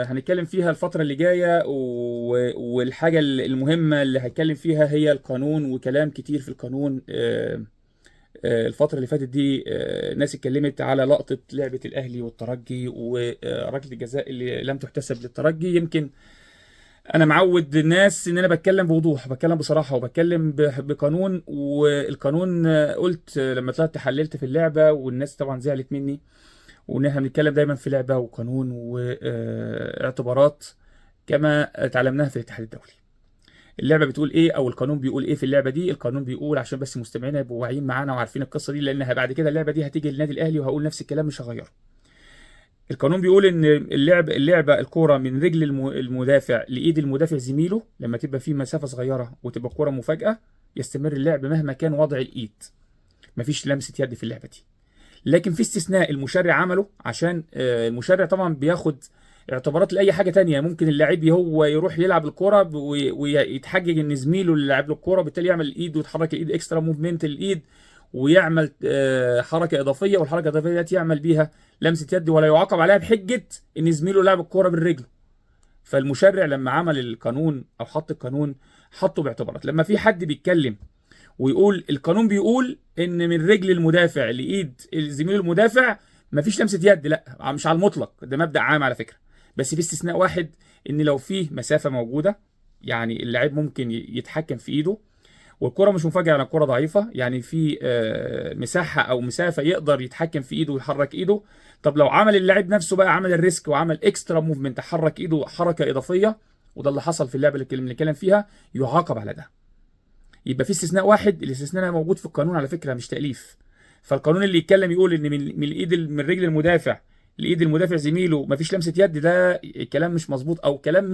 هنتكلم فيها الفترة اللي جاية والحاجة المهمة اللي هتكلم فيها هي القانون وكلام كتير في القانون. الفترة اللي فاتت دي ناس اتكلمت على لقطة لعبة الأهلي والترجي وركلة الجزاء اللي لم تحتسب للترجي. يمكن أنا معود الناس إن أنا بتكلم بوضوح، بتكلم بصراحة، وبتكلم بقانون. والقانون قلت لما طلعت حللت في اللعبة، والناس طبعا زعلت مني، وان احنا بنتكلم دايما في لعبه وقانون واعتبارات كما اتعلمناها في الاتحاد الدولي. اللعبه بتقول ايه او القانون بيقول ايه في اللعبه دي؟ القانون بيقول، عشان بس مستمعينا يبقوا واعيين معانا وعارفين القصه دي، لانها بعد كده اللعبه دي هتيجي للنادي الاهلي وهقول نفس الكلام مش هغيره. القانون بيقول ان اللعبه الكوره من رجل المدافع لايد المدافع زميله، لما تبقى في مسافه صغيره وتبقى الكوره مفاجاه يستمر اللعب مهما كان وضع الايد. مفيش لمسه يد في اللعبه دي. لكن في استثناء المشرع عمله، عشان المشرع طبعا بياخد اعتبارات لاي حاجه تانية. ممكن اللاعب هو يروح يلعب الكوره ويتحجج ان زميله اللي لعب له الكوره، بالتالي يعمل الايد ويتحرك الايد اكسترا موفمنت الايد، ويعمل حركه اضافيه، والحركه الاضافيه دي يعمل بيها لمسه يد ولا يعاقب عليها بحجه ان زميله لعب الكوره بالرجل. فالمشرع لما عمل القانون او حط القانون حطه باعتبارات. لما في حد بيتكلم ويقول القانون بيقول ان من رجل المدافع لايد الزميل المدافع مفيش لمسه يد، لا، مش على المطلق، ده مبدأ عام على فكره. بس في استثناء واحد، ان لو في مسافه موجوده، يعني اللاعب ممكن يتحكم في ايده، والكره مش مفاجئه على الكره ضعيفه، يعني في مساحه او مسافه يقدر يتحكم في ايده ويحرك ايده. طب لو عمل اللاعب نفسه بقى، عمل الريسك وعمل اكسترا موفمنت، حرك ايده حركه اضافيه، وده اللي حصل في اللعبه اللي بنتكلم فيها، يعاقب على ده. يبقى في استثناء واحد، الاستثناء ده موجود في القانون على فكره، مش تأليف. فالقانون اللي يتكلم يقول ان من رجل المدافع لايد المدافع زميله مفيش لمسه يد، ده كلام مش مظبوط، او كلام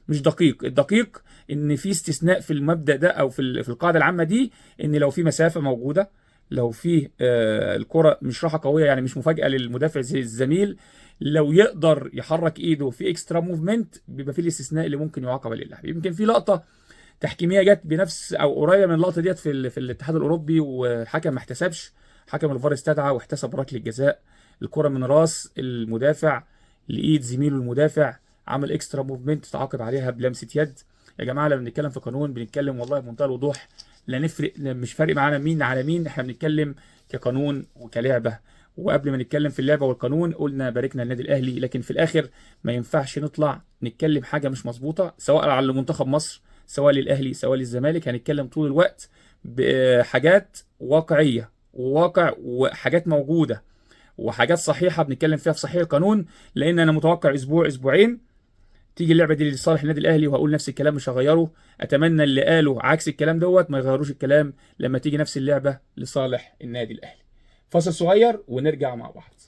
مش دقيق. الدقيق ان في استثناء في المبدأ ده، او في القاعده العامه دي، ان لو في مسافه موجوده، لو في الكره مش راحه قويه، يعني مش مفاجاه للمدافع زي الزميل، لو يقدر يحرك ايده في اكسترا موفمنت، بيبقى في الاستثناء اللي ممكن يعاقب عليه اللاعب. يمكن في لقطه تحكيميه جت بنفس او قريبه من اللقطه ديت في الاتحاد الاوروبي، والحكم ما احتسبش، حكم الفار استدعى واحتسب ركله جزاء. الكره من راس المدافع لايد زميله المدافع، عمل اكسترا موفمنت، تعاقب عليها بلمسه يد. يا جماعه لما بنتكلم في قانون بنتكلم والله بمنتهى الوضوح، لا نفرق، مش فارق معانا مين على مين، احنا بنتكلم كقانون وكلعبه. وقبل ما نتكلم في اللعبه والقانون قلنا باركنا النادي الاهلي، لكن في الاخر ما ينفعش نطلع نتكلم حاجه مش مظبوطه، سواء على منتخب مصر، سواء للاهلي، سواء للزمالك. هنتكلم طول الوقت بحاجات واقعيه وواقع وحاجات موجوده وحاجات صحيحه بنتكلم فيها في صحيح القانون، لان انا متوقع اسبوع اسبوعين تيجي اللعبه دي لصالح النادي الاهلي، وهقول نفس الكلام مش هغيره. اتمنى اللي قالوا عكس الكلام دوت ما يغيروش الكلام لما تيجي نفس اللعبه لصالح النادي الاهلي. فاصل صغير ونرجع مع بعض.